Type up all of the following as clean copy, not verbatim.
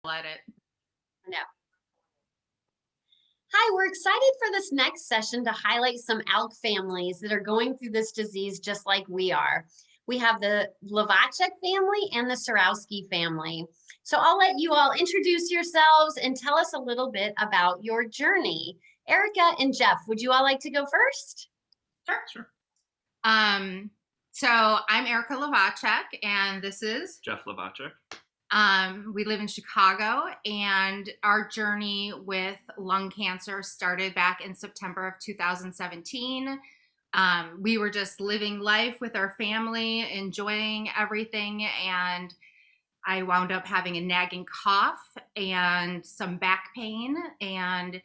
Let it. No. Hi, we're excited for this next session to highlight some ALK families that are going through this disease just like we are. We have the Hlavacek family and the Sierawski family. So I'll let you all introduce yourselves and tell us a little bit about your journey. Erika and Jeff, would you all like to go first? Sure. So I'm Erika Hlavacek, and this is Jeff Hlavacek. We live in Chicago, and our journey with lung cancer started back in September of 2017. We were just living life with our family, enjoying everything, and I wound up having a nagging cough and some back pain, and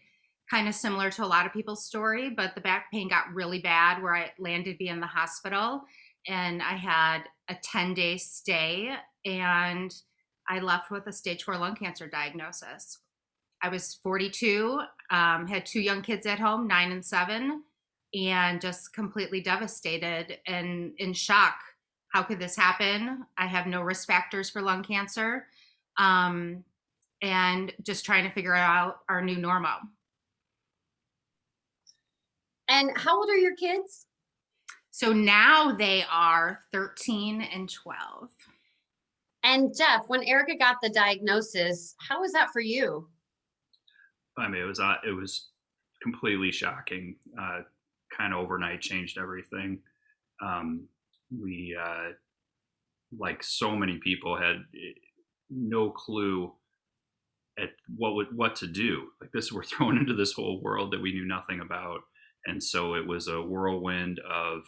kind of similar to a lot of people's story, but the back pain got really bad where I landed in the hospital, and I had a 10-day stay, and I left with a stage 4 lung cancer diagnosis. I was 42, had 2 young kids at home, 9 and 7, and just completely devastated and in shock. How could this happen? I have no risk factors for lung cancer, and just trying to figure out our new normal. And how old are your kids? So now they are 13 and 12. And Jeff, when Erika got the diagnosis, how was that for you? I mean, it was completely shocking. Kind of overnight changed everything. We, like so many people, had no clue at what to do. Like this, we're thrown into this whole world that we knew nothing about, and so it was a whirlwind of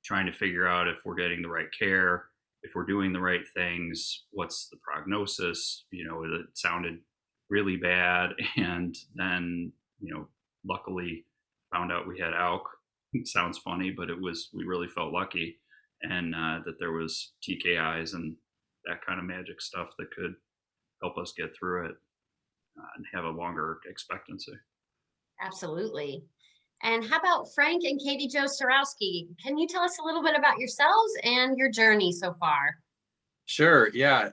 trying to figure out if we're getting the right care, if we're doing the right things, what's the prognosis. It sounded really bad, and then luckily found out we had ALK. It sounds funny, but we really felt lucky, and that there was TKIs and that kind of magic stuff that could help us get through it and have a longer expectancy. Absolutely. And how about Frank and Katijo Sierawski? Can you tell us a little bit about yourselves and your journey so far? Sure, yeah.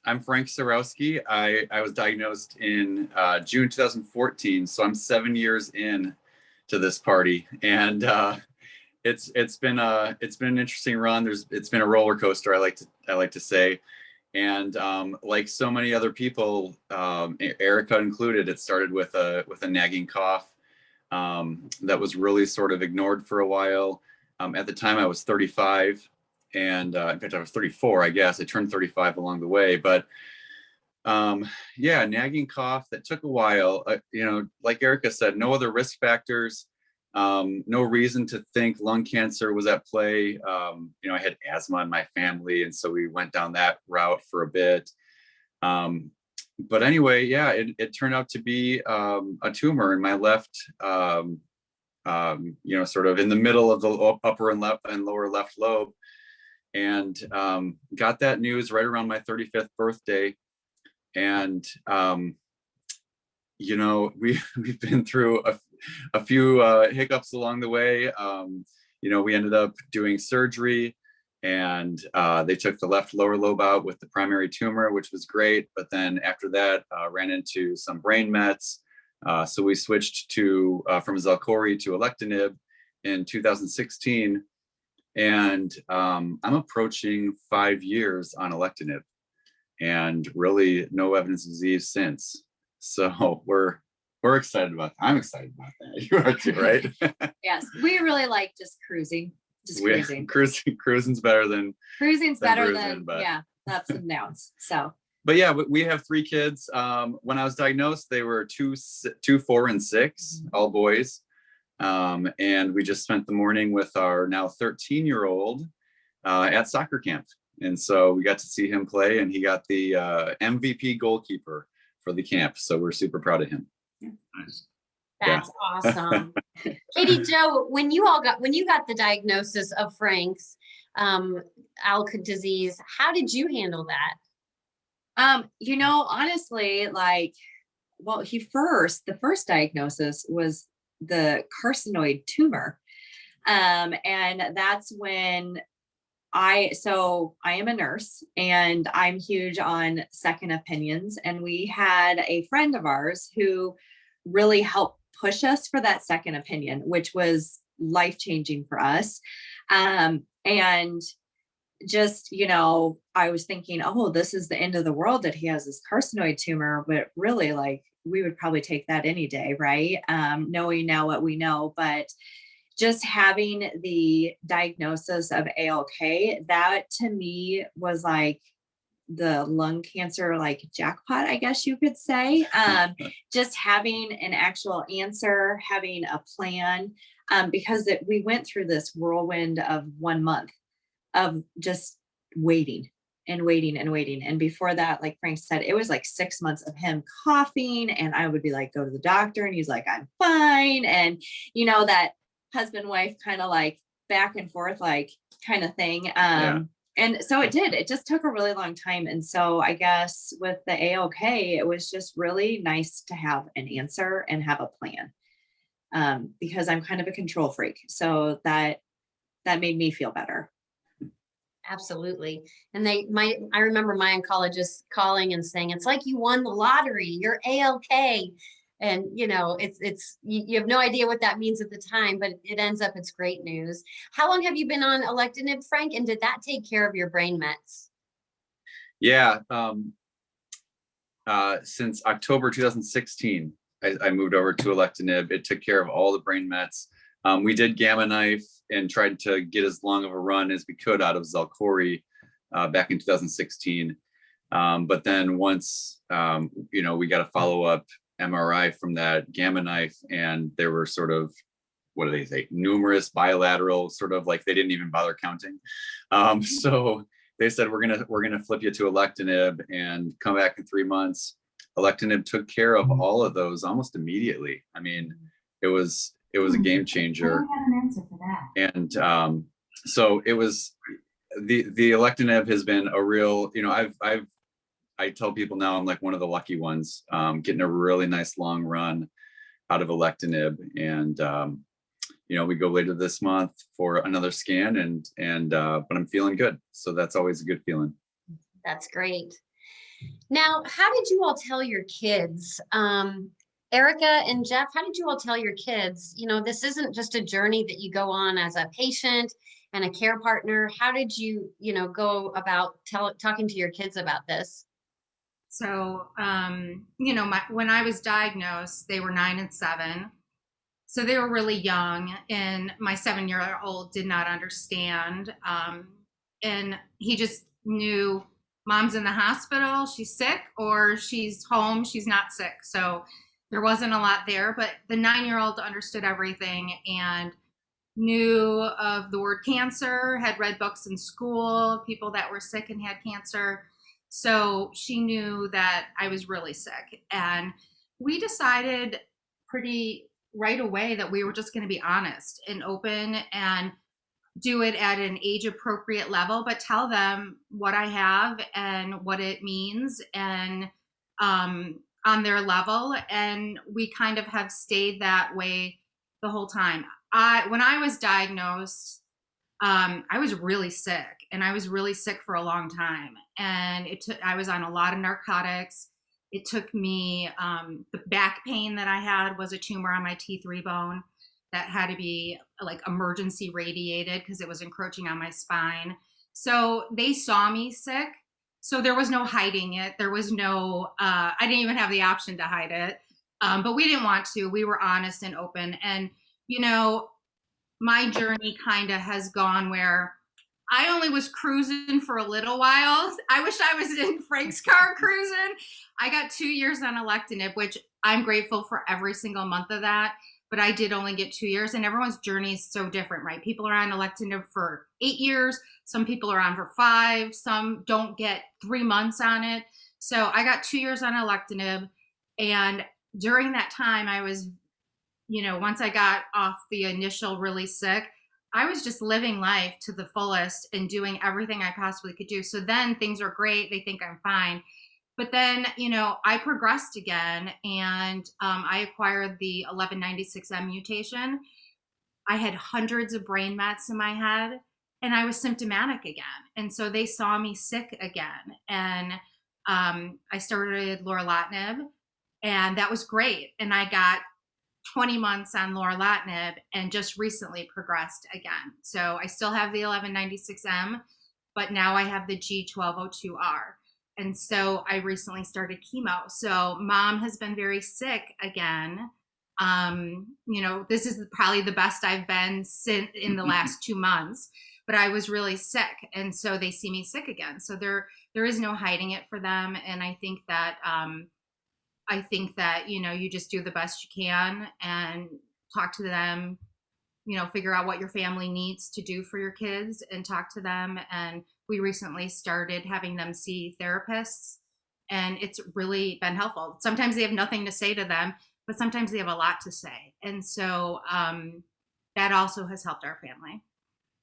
I'm Frank Sierawski. I was diagnosed in June 2014, so I'm 7 years in to this party, and it's been an interesting run. It's been a roller coaster, I like to say, and like so many other people, Erika included, it started with a nagging cough that was really sort of ignored for a while. At the time, I was 35, and in fact, I was 34. I guess I turned 35 along the way, but yeah, nagging cough that took a while. Like Erika said, no other risk factors, no reason to think lung cancer was at play. I had asthma in my family, and so we went down that route for a bit. But anyway, yeah, it turned out to be a tumor in my left, sort of in the middle of the upper and lower left lobe, and got that news right around my 35th birthday. And we've been through a few hiccups along the way. We ended up doing surgery, and they took the left lower lobe out with the primary tumor, which was great. But then after that, ran into some brain mets. So we switched from Xalkori to alectinib in 2016. And I'm approaching 5 years on alectinib, and really no evidence of disease since. So we're excited about that. I'm excited about that. You are too, right? Yes, we really like just cruising. Cruising's better than cruising's than better bruising, than yeah, that's the nouns. So but yeah, we have 3 kids. When I was diagnosed, they were 2, 4, and 6, all boys. And we just spent the morning with our now 13-year-old at soccer camp. And so we got to see him play, and he got the MVP goalkeeper for the camp. So we're super proud of him. Nice. That's awesome. Katijo, when you got the diagnosis of Frank's ALK disease, how did you handle that? Honestly, the first diagnosis was the carcinoid tumor. And that's when So I am a nurse and I'm huge on second opinions. And we had a friend of ours who really helped push us for that second opinion, which was life-changing for us. And just, I was thinking, oh, this is the end of the world that he has this carcinoid tumor, but really like we would probably take that any day, right? Knowing now what we know, but just having the diagnosis of ALK, that to me was like the lung cancer, like jackpot, I guess you could say. Just having an actual answer, having a plan, because we went through this whirlwind of 1 month of just waiting and waiting and waiting. And before that, like Frank said, it was like 6 months of him coughing, and I would be like, go to the doctor, and he's like, I'm fine. And that husband wife kind of like back and forth like kind of thing. Yeah. And so it just took a really long time. And so I guess with the ALK, it was just really nice to have an answer and have a plan, because I'm kind of a control freak. So that made me feel better. Absolutely. And I remember my oncologist calling and saying, it's like you won the lottery, you're ALK. And you have no idea what that means at the time, but it ends up it's great news. How long have you been on alectinib, Frank? And did that take care of your brain mets? Yeah. Since October 2016, I moved over to alectinib. It took care of all the brain mets. We did Gamma Knife and tried to get as long of a run as we could out of Xalkori back in 2016. But then once, we got a follow-up MRI from that Gamma Knife, and there were sort of, what do they say, numerous bilateral, sort of like they didn't even bother counting. So they said, we're gonna flip you to alectinib and come back in 3 months. Alectinib took care of all of those almost immediately. I mean, it was a game changer. I don't have an answer for that. And so it was the alectinib has been a real, I tell people now I'm like one of the lucky ones, getting a really nice long run out of alectinib. And we go later this month for another scan, but I'm feeling good. So that's always a good feeling. That's great. Now, how did you all tell your kids? Erika and Jeff, how did you all tell your kids, this isn't just a journey that you go on as a patient and a care partner. How did you, go about talking to your kids about this? So, when I was diagnosed, they were 9 and 7. So they were really young, and my 7-year-old did not understand. And he just knew mom's in the hospital, she's sick, or she's home, she's not sick. So there wasn't a lot there, but the 9-year-old understood everything and knew of the word cancer, had read books in school, people that were sick and had cancer. So she knew that I was really sick. And we decided pretty right away that we were just going to be honest and open and do it at an age appropriate level, but tell them what I have and what it means, and on their level. And we kind of have stayed that way the whole time. When I was diagnosed, I was really sick, and I was really sick for a long time. And I was on a lot of narcotics. It took me, the back pain that I had was a tumor on my T3 bone that had to be like emergency radiated because it was encroaching on my spine. So they saw me sick. So there was no hiding it. There was no, I didn't even have the option to hide it. But we didn't want to. We were honest and open. And, my journey kind of has gone where I only was cruising for a little while. I wish I was in Frank's car cruising. I got 2 years on alectinib, which I'm grateful for every single month of that. But I did only get 2 years, and everyone's journey is so different, right? People are on alectinib for 8 years. Some people are on for 5. Some don't get 3 months on it. So I got 2 years on alectinib. And during that time, I was, once I got off the initial really sick, I was just living life to the fullest and doing everything I possibly could do. So then things are great. They think I'm fine. But then, I progressed again, and I acquired the 1196M mutation. I had hundreds of brain mets in my head. and I was symptomatic again. And so they saw me sick again. And I started lorlatinib, and that was great. And I got 20 months on lorlatinib and just recently progressed again. So I still have the 1196M, but now I have the G1202R. And so I recently started chemo. So mom has been very sick again. This is probably the best I've been in the last 2 months, but I was really sick. And so they see me sick again. So there is no hiding it for them. And I think that, you just do the best you can and talk to them, figure out what your family needs to do for your kids and talk to them. And we recently started having them see therapists, and it's really been helpful. Sometimes they have nothing to say to them, but sometimes they have a lot to say. And so that also has helped our family.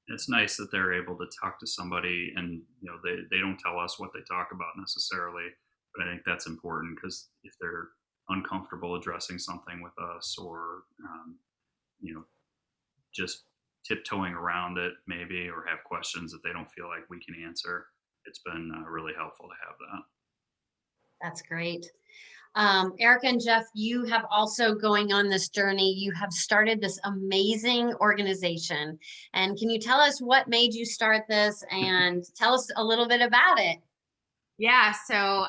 It's nice that they're able to talk to somebody, and they don't tell us what they talk about necessarily, but I think that's important, because if they're uncomfortable addressing something with us, or just tiptoeing around it maybe, or have questions that they don't feel like we can answer, it's been really helpful to have that. That's great. Erika and Jeff, you have also going on this journey. You have started this amazing organization. And can you tell us what made you start this, and tell us a little bit about it? Yeah. So,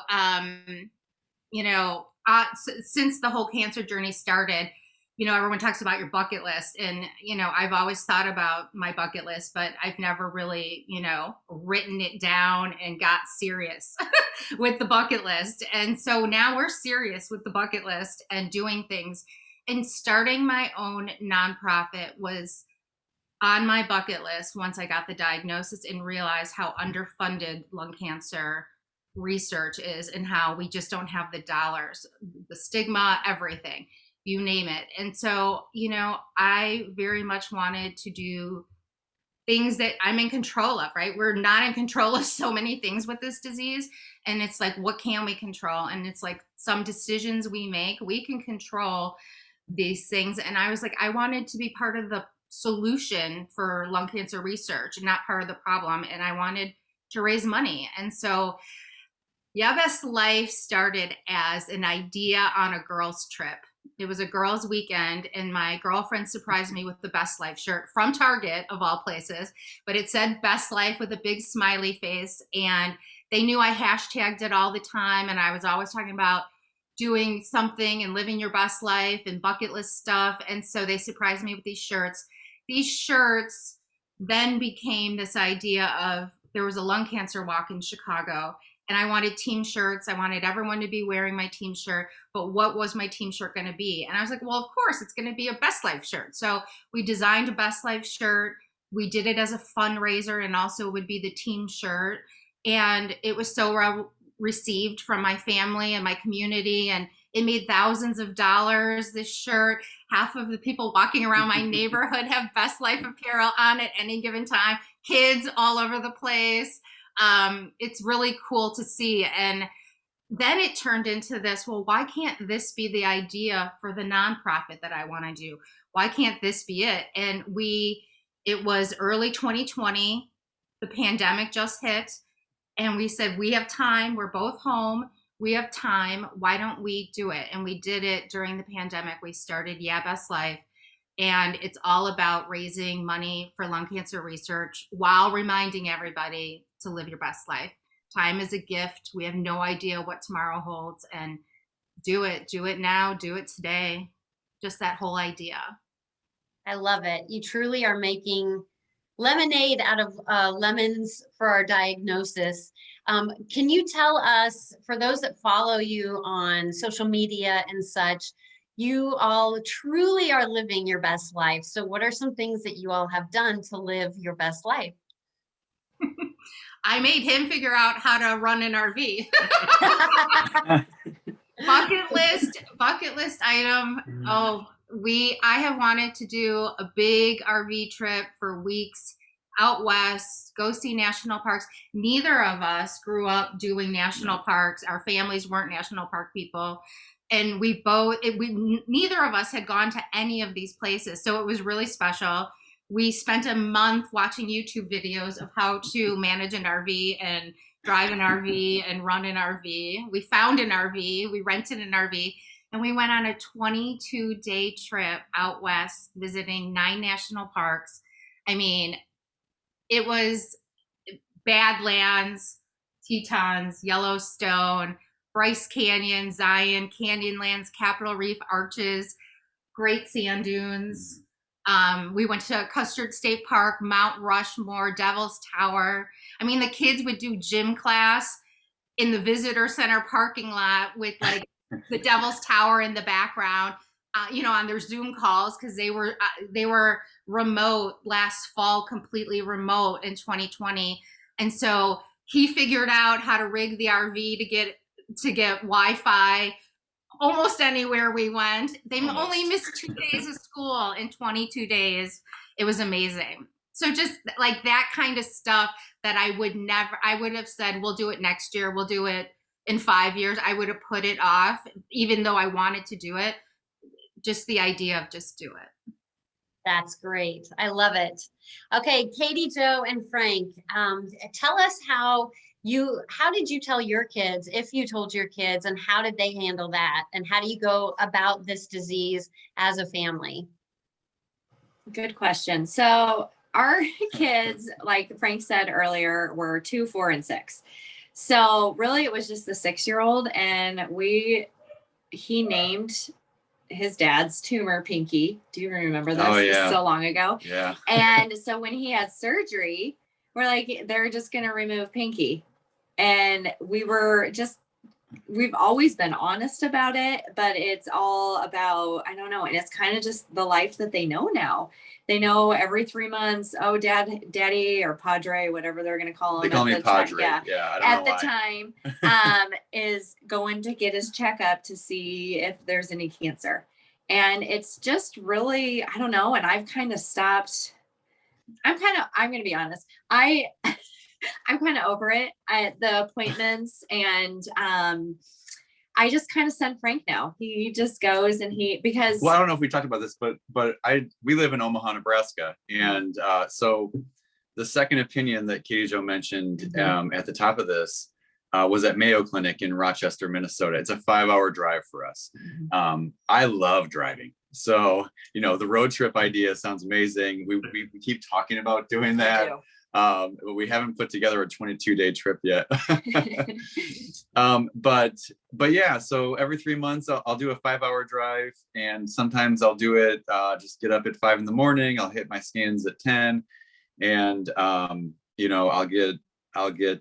since the whole cancer journey started, everyone talks about your bucket list, and, I've always thought about my bucket list, but I've never really, written it down and got serious with the bucket list. And so now we're serious with the bucket list and doing things, and starting my own nonprofit was on my bucket list once I got the diagnosis and realized how underfunded lung cancer research is, and how we just don't have the dollars, the stigma, everything, you name it. And so, I very much wanted to do things that I'm in control of, right? We're not in control of so many things with this disease. And it's like, what can we control? And it's like, some decisions we make, we can control these things. And I was like, I wanted to be part of the solution for lung cancer research and not part of the problem. And I wanted to raise money. And so Best Life started as an idea on a girls' trip. It was a girls' weekend, and my girlfriend surprised me with the Best Life shirt from Target, of all places, but it said Best Life with a big smiley face, and they knew I hashtagged it all the time, and I was always talking about doing something and living your best life and bucket list stuff, and so they surprised me with these shirts. These shirts then became this idea of, there was a lung cancer walk in Chicago, and I wanted team shirts. I wanted everyone to be wearing my team shirt, but what was my team shirt going to be? And I was like, well, of course, it's going to be a Best Life shirt. So we designed a Best Life shirt. We did it as a fundraiser, and also would be the team shirt. And it was so well received from my family and my community, and it made thousands of dollars, this shirt. Half of the people walking around my neighborhood have Best Life apparel on at any given time, kids all over the place. It's really cool to see. And then it turned into this, well, why can't this be the idea for the nonprofit that I want to do? Why can't this be it? And it was early 2020, the pandemic just hit, and we said, we have time, we're both home, we have time, why don't we do it? And we did it during the pandemic. We started Best Life. And it's all about raising money for lung cancer research while reminding everybody to live your best life. Time is a gift. We have no idea what tomorrow holds, and do it now, do it today. Just that whole idea. I love it. You truly are making lemonade out of lemons for our diagnosis. Can you tell us, for those that follow you on social media and such, you all truly are living your best life. So what are some things that you all have done to live your best life? I made him figure out how to run an RV. bucket list item. Oh, I have wanted to do a big RV trip for weeks out west, go see national parks. Neither of us grew up doing national parks. Our families weren't national park people. And neither of us had gone to any of these places. So it was really special. We spent a month watching YouTube videos of how to manage an RV and drive an RV and run an RV. We found an RV, we rented an RV, and we went on a 22-day trip out west visiting 9 national parks. I mean, it was Badlands, Tetons, Yellowstone, Bryce Canyon, Zion, Canyonlands, Capitol Reef, Arches, Great Sand Dunes. We went to Custard State Park, Mount Rushmore, Devil's Tower. I mean, the kids would do gym class in the visitor center parking lot with like the Devil's Tower in the background, on their Zoom calls, because they were remote last fall, completely remote in 2020. And so he figured out how to rig the RV to get Wi-Fi almost anywhere we went. They only missed 2 days of school in 22 days. It was amazing. So just like that kind of stuff that I would have said, we'll do it next year. We'll do it in 5 years. I would have put it off, even though I wanted to do it. Just the idea of just do it. That's great. I love it. Okay, Katie, Joe, and Frank, tell us how did you tell your kids, if you told your kids, and how did they handle that? And how do you go about this disease as a family? Good question. So our kids, like Frank said earlier, were 2, 4, and 6. So really it was just the 6-year-old, and he named his dad's tumor Pinky. Do you remember this? Oh, yeah. So long ago. Yeah. And so when he had surgery, we're like, they're just going to remove Pinky. And we've always been honest about it, but it's all about, I don't know. And it's kind of just the life that they know now. They know every 3 months, oh, daddy or padre, whatever they're going to call him. They call me padre. Yeah. I don't know time, is going to get his checkup to see if there's any cancer. And it's just really, I don't know. And I've kind of stopped. I'm going to be honest. I'm kind of over it at the appointments, and I just kind of send Frank now. He just goes because. Well, I don't know if we talked about this, but we live in Omaha, Nebraska, and so the second opinion that Katijo mentioned at the top of this was at Mayo Clinic in Rochester, Minnesota. It's a 5-hour drive for us. I love driving. So, the road trip idea sounds amazing. We keep talking about doing that. We haven't put together a 22-day trip yet. But yeah, so every 3 months I'll do a 5-hour drive, and sometimes I'll do it, just get up at 5 in the morning. I'll hit my scans at 10, and I'll get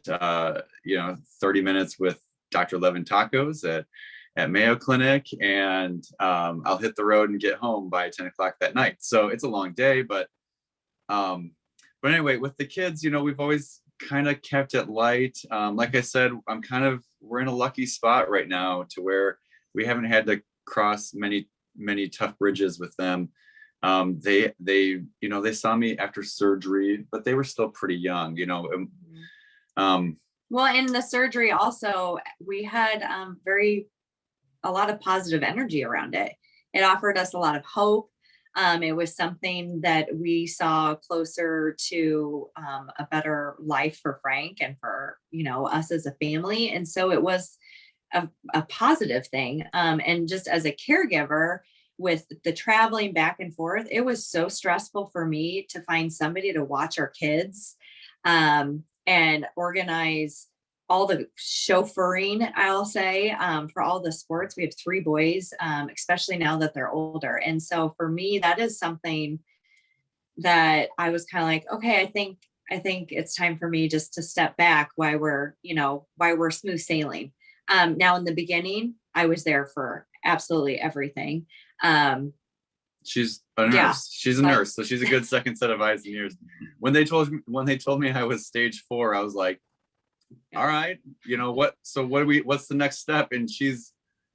30 minutes with Dr. Levin Tacos at Mayo Clinic, and I'll hit the road and get home by 10 o'clock that night. So it's a long day, but anyway, with the kids, we've always kind of kept it light. Like I said, we're in a lucky spot right now to where we haven't had to cross many tough bridges with them. They saw me after surgery, but they were still pretty young, Well, in the surgery also, we had a lot of positive energy around it. It offered us a lot of hope. It was something that we saw closer to a better life for Frank and for, us as a family. And so it was a positive thing. And just as a caregiver with the traveling back and forth, it was so stressful for me to find somebody to watch our kids and organize all the chauffeuring, I'll say, for all the sports. We have 3 boys, especially now that they're older. And so for me, that is something that I was kind of like, okay, I think it's time for me just to step back while we're smooth sailing. Now in the beginning, I was there for absolutely everything. She's a nurse. Yeah. She's a nurse, so she's a good second set of eyes and ears. When they told me I was stage 4, I was like, all right, what's the next step? And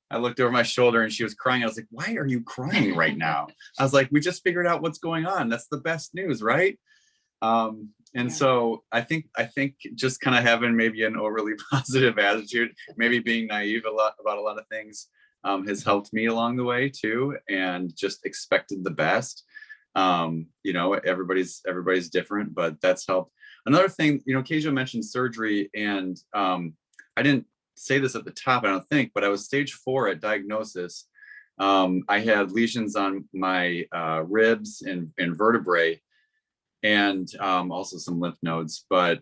I looked over my shoulder and she was crying. I was like, why are you crying right now? I was like, we just figured out what's going on. That's the best news, right? So I think just kind of having maybe an overly positive attitude, maybe being naive about a lot of things, has helped me along the way too, and just expected the best. You know, everybody's different, but that's helped. Another thing, you know, Katijo mentioned surgery, and I didn't say this at the top, I don't think, but I was stage 4 at diagnosis. I had lesions on my ribs and vertebrae, and also some lymph nodes. But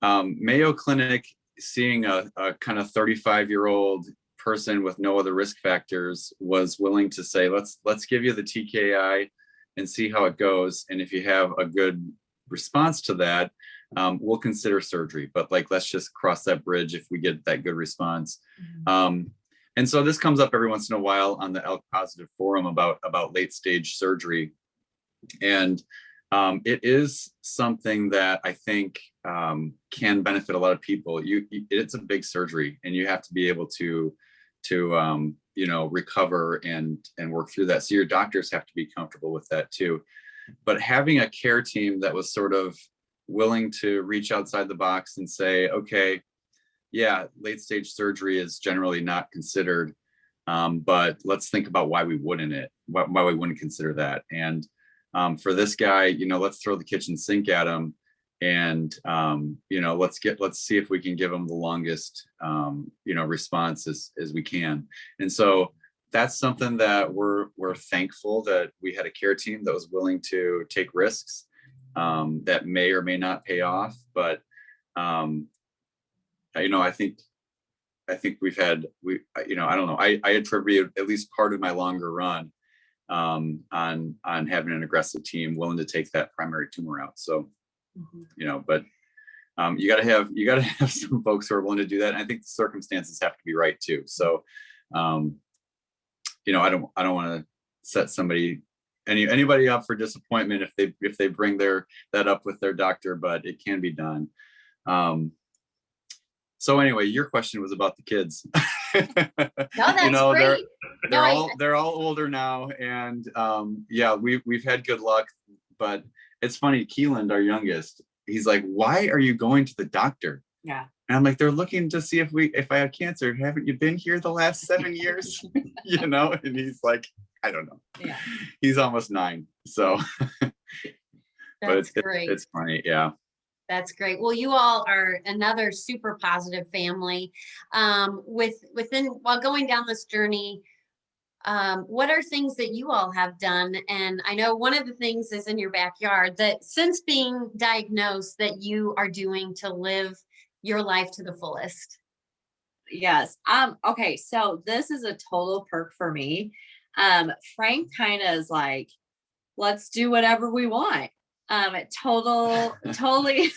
Mayo Clinic, seeing a kind of 35-year-old person with no other risk factors, was willing to say, let's give you the TKI and see how it goes. And if you have a good response to that, we'll consider surgery. But like, let's just cross that bridge if we get that good response. And so this comes up every once in a while on the ALK Positive forum about late stage surgery. And it is something that I think can benefit a lot of people. It's a big surgery, and you have to be able to you know, recover and work through that. So your doctors have to be comfortable with that too. But having a care team that was sort of willing to reach outside the box and say, okay, yeah, late stage surgery is generally not considered, but let's think about why we wouldn't consider that. And for this guy, you know, let's throw the kitchen sink at him, and you know, let's see if we can give him the longest you know, response as we can. And so that's something that we're thankful that we had a care team that was willing to take risks that may or may not pay off. But you know, I think we you know, I don't know, I attribute at least part of my longer run on having an aggressive team willing to take that primary tumor out. So you know, but you got to have some folks who are willing to do that. And I think the circumstances have to be right too. So you know, I don't want to set anybody up for disappointment if they bring that up with their doctor, but it can be done. So anyway, your question was about the kids. No, that's you know, great. they're all older now, and yeah, we've had good luck. But it's funny, Keeland, our youngest, he's like, "Why are you going to the doctor?" Yeah. And I'm like, "They're looking to see if I have cancer. Haven't you been here the last 7 years?" You know, and he's like, "I don't know." Yeah. He's almost 9, so. But Great. It's funny, yeah. That's great. Well, you all are another super positive family. While going down this journey, what are things that you all have done? And I know one of the things is in your backyard that since being diagnosed that you are doing to live your life to the fullest. Yes. Okay. So this is a total perk for me. Frank kind of is like, let's do whatever we want. Totally,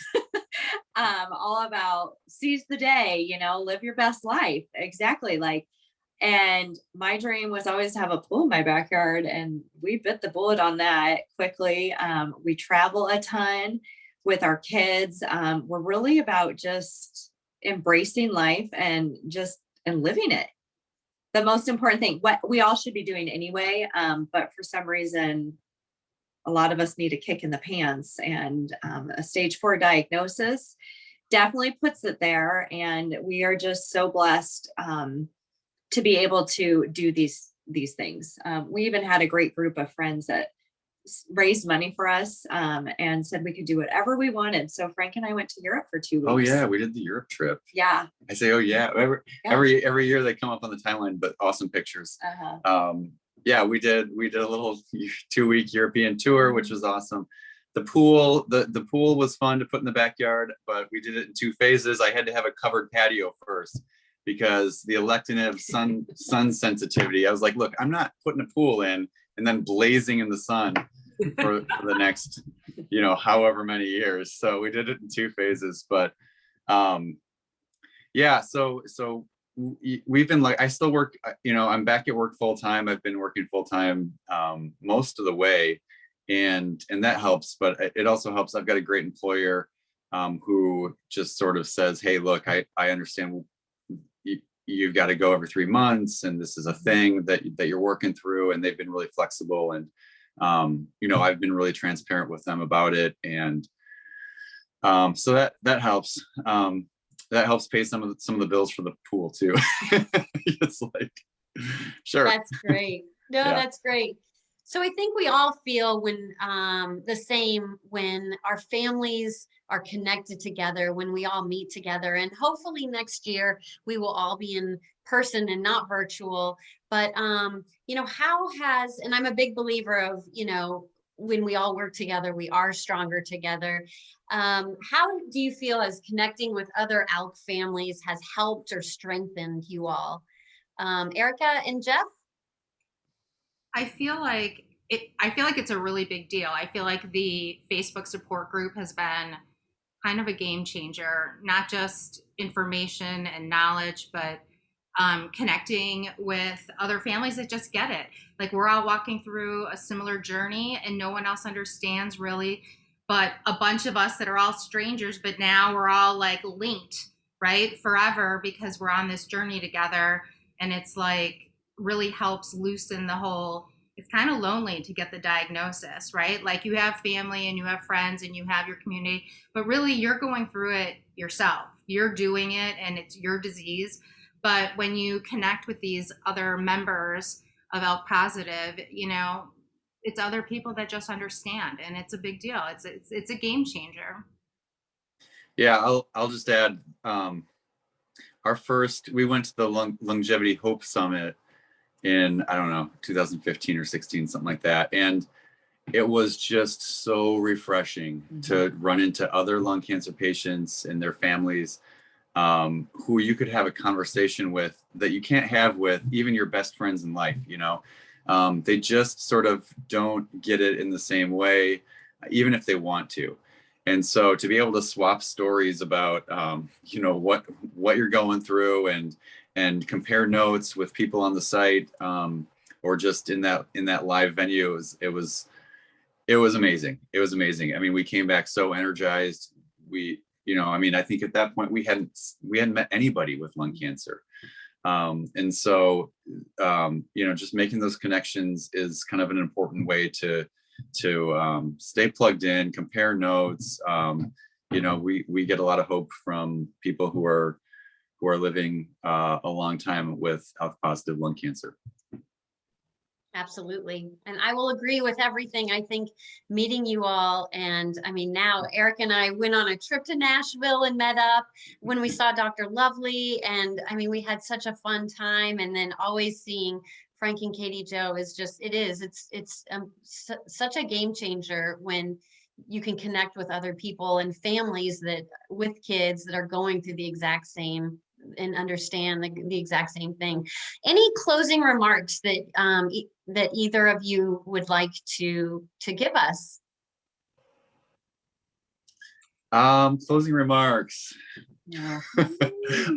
all about seize the day, you know, live your best life. Exactly. Like, and my dream was always to have a pool in my backyard, and we bit the bullet on that quickly. We travel a ton with our kids. We're really about just embracing life and living it. The most important thing, what we all should be doing anyway. But for some reason, a lot of us need a kick in the pants, and a stage 4 diagnosis definitely puts it there. And we are just so blessed to be able to do these things. We even had a great group of friends that raised money for us and said we could do whatever we wanted. So Frank and I went to Europe for 2 weeks. Oh yeah, we did the Europe trip. Yeah. I say, oh yeah. Every year they come up on the timeline, but awesome pictures. Yeah, we did a little 2-week European tour, which was awesome. The pool was fun to put in the backyard, but we did it in 2 phases. I had to have a covered patio first because the elective sun sensitivity. I was like, look, I'm not putting a pool in and then blazing in the sun for the next, you know, however many years. So we did it in 2 phases, but yeah, so we've been like, I still work, you know, I'm back at work full time. I've been working full time most of the way, and that helps. But it also helps. I've got a great employer who just sort of says, "Hey, look, I understand you've got to go every 3 months, and this is a thing that you're working through." And they've been really flexible, and you know, I've been really transparent with them about it, and so that helps. That helps pay some of the bills for the pool too. It's like, sure. That's great. No, yeah. That's great. So I think we all feel the same when our families are connected together, when we all meet together, and hopefully next year we will all be in person and not virtual. But and I'm a big believer of, when we all work together, we are stronger together. How do you feel as connecting with other ALK families has helped or strengthened you all? Erika and Jeff? I feel like it's a really big deal. I feel like the Facebook support group has been kind of a game changer, not just information and knowledge, but connecting with other families that just get it. Like, we're all walking through a similar journey and no one else understands really, but a bunch of us that are all strangers, but now we're all like linked, right? Forever, because we're on this journey together. And it's like really helps loosen the whole, it's kind of lonely to get the diagnosis, right? Like, you have family and you have friends and you have your community, but really you're going through it yourself. You're doing it and it's your disease. But when you connect with these other members of ALK Positive, it's other people that just understand, and it's a big deal. It's a game changer. Yeah, I'll just add, we went to the Longevity Hope Summit in, I don't know, 2015 or 16, something like that. And it was just so refreshing to run into other lung cancer patients and their families, who you could have a conversation with that you can't have with even your best friends in life. They just sort of don't get it in the same way, even if they want to. And so to be able to swap stories about, what you're going through and compare notes with people on the site, or just in that live venue, it was amazing. It was amazing. I mean, we came back so energized. I think at that point we hadn't met anybody with lung cancer. And so, just making those connections is kind of an important way to stay plugged in, compare notes. We get a lot of hope from people who are living a long time with ALK positive lung cancer. Absolutely. And I will agree with everything. I think meeting you all, and I mean, now Eric and I went on a trip to Nashville and met up when we saw Dr. Lovely. And I mean, we had such a fun time. And then always seeing Frank and Katijo is just, it's such a game changer when you can connect with other people and families with kids that are going through the exact same and understand the exact same thing. Any closing remarks that either of you would like to give us? Closing remarks. Yeah.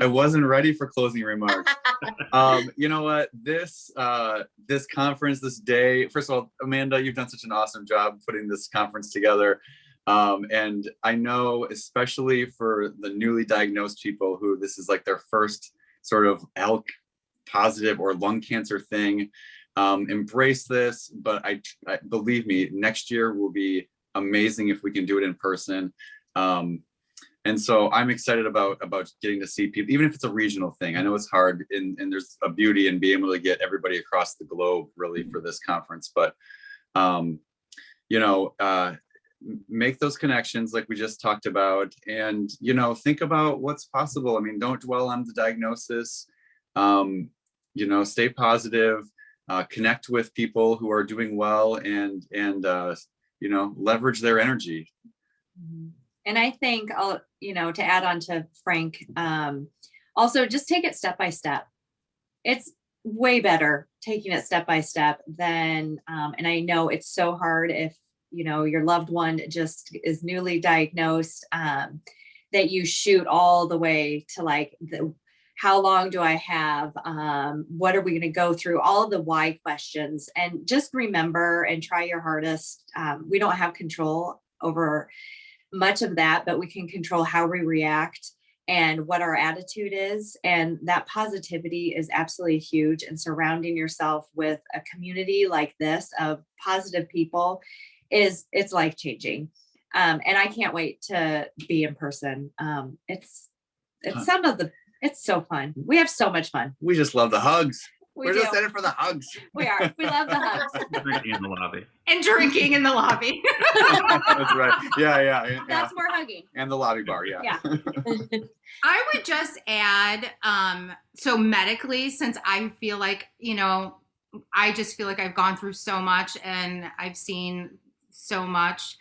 I wasn't ready for closing remarks. You know what? This conference, this day, first of all, Amanda, you've done such an awesome job putting this conference together. And I know, especially for the newly diagnosed people who this is like their first sort of ALK positive or lung cancer thing, embrace this. But I believe me, next year will be amazing if we can do it in person. And so I'm excited about getting to see people, even if it's a regional thing. I know it's hard, and there's a beauty in being able to get everybody across the globe really for this conference. But make those connections like we just talked about, and think about what's possible. I mean, don't dwell on the diagnosis. Stay positive, connect with people who are doing well, and leverage their energy. And I think to add on to Frank, also just take it step by step. It's way better taking it step by step than and I know it's so hard if your loved one just is newly diagnosed, that you shoot all the way to like how long do I have? What are we going to go through? All of the why questions, and just remember and try your hardest. We don't have control over much of that, but we can control how we react and what our attitude is. And that positivity is absolutely huge. And surrounding yourself with a community like this of positive people it's life-changing. And I can't wait to be in person. It's so fun. We have so much fun. We just love the hugs. We We're do. just in it for the hugs. We are. We love the hugs. Drinking in the lobby. And drinking in the lobby. That's right. Yeah. That's more hugging. And the lobby bar. Yeah. Yeah. I would just add, so medically, since I feel like, I just feel like I've gone through so much and I've seen so much.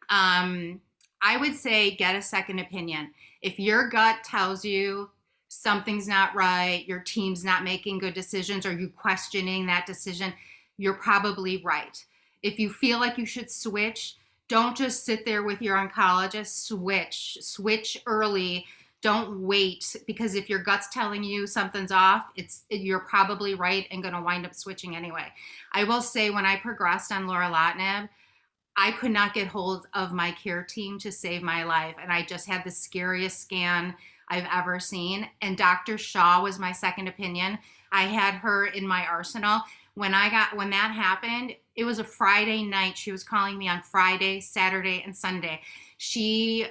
I would say get a second opinion. If your gut tells you something's not right, your team's not making good decisions, or you questioning that decision, you're probably right. If you feel like you should switch, don't just sit there with your oncologist. Switch early. Don't wait, because if your gut's telling you something's off, you're probably right and going to wind up switching anyway. I will say, when I progressed on lorlatinib, I could not get hold of my care team to save my life, and I just had the scariest scan I've ever seen. And Dr. Shaw was my second opinion. I had her in my arsenal. When that happened, it was a Friday night. She was calling me on Friday, Saturday, and Sunday. She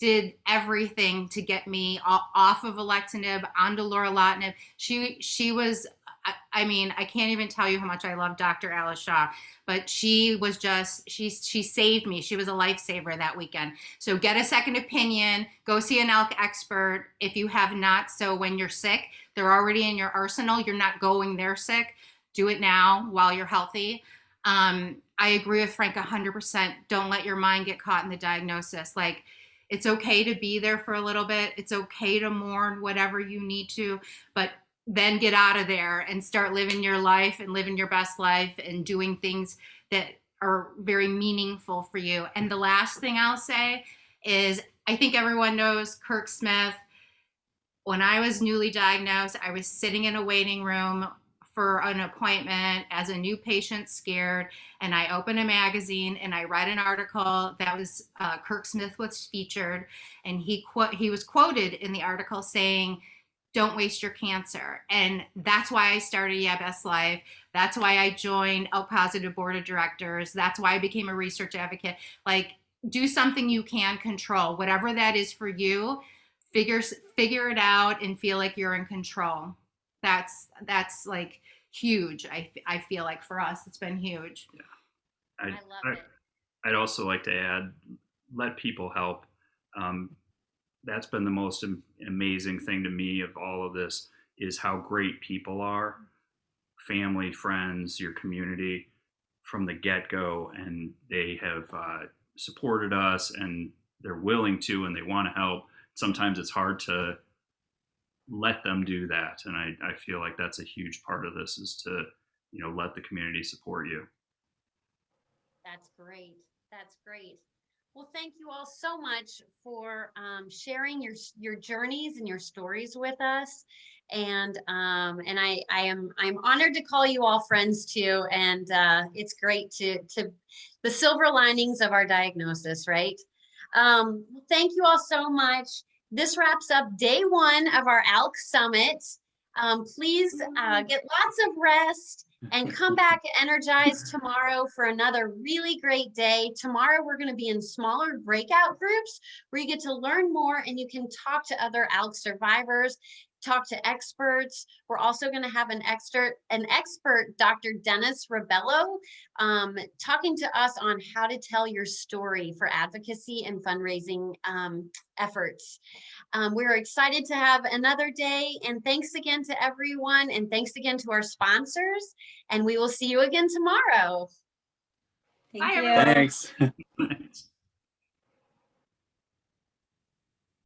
did everything to get me off of alectinib onto lorlatinib. She was, I can't even tell you how much I love Dr. Alice Shaw, but she was just, she saved me. She was a lifesaver that weekend. So get a second opinion, go see an ALK expert if you have not. So when you're sick, they're already in your arsenal. You're not going there sick. Do it now while you're healthy. I agree with Frank 100%. Don't let your mind get caught in the diagnosis. Like, it's okay to be there for a little bit. It's okay to mourn whatever you need to, but then get out of there and start living your life and living your best life and doing things that are very meaningful for you. And the last thing I'll say is, I think everyone knows Kirk Smith. When I was newly diagnosed, I was sitting in a waiting room for an appointment as a new patient, scared, and I opened a magazine and I read an article that was Kirk Smith was featured, and he was quoted in the article saying, "Don't waste your cancer." And that's why I started Yeah Best Life. That's why I joined ALK Positive Board of Directors. That's why I became a research advocate. Like, do something you can control, whatever that is for you. Figure it out and feel like you're in control. That's like huge. I feel like for us, it's been huge. Yeah. I love it. I'd also like to add, let people help. That's been the most amazing thing to me of all of this, is how great people are, family, friends, your community from the get-go, and they have supported us, and they're willing to, and they want to help. Sometimes it's hard to let them do that, and I feel like that's a huge part of this, is to let the community support you. That's great. That's great. Well, thank you all so much for sharing your journeys and your stories with us. And I'm honored to call you all friends too. And it's great to the silver linings of our diagnosis, right? Thank you all so much. This wraps up day one of our ALK Summit. Please get lots of rest and come back energized tomorrow for another really great day. Tomorrow, we're going to be in smaller breakout groups where you get to learn more and you can talk to other ALK survivors, talk to experts. We're also going to have an expert, Dr. Dennis Rebello, talking to us on how to tell your story for advocacy and fundraising efforts. We're excited to have another day, and thanks again to everyone, and thanks again to our sponsors, and we will see you again tomorrow. Thank Bye, you. everyone. Thanks. Thanks.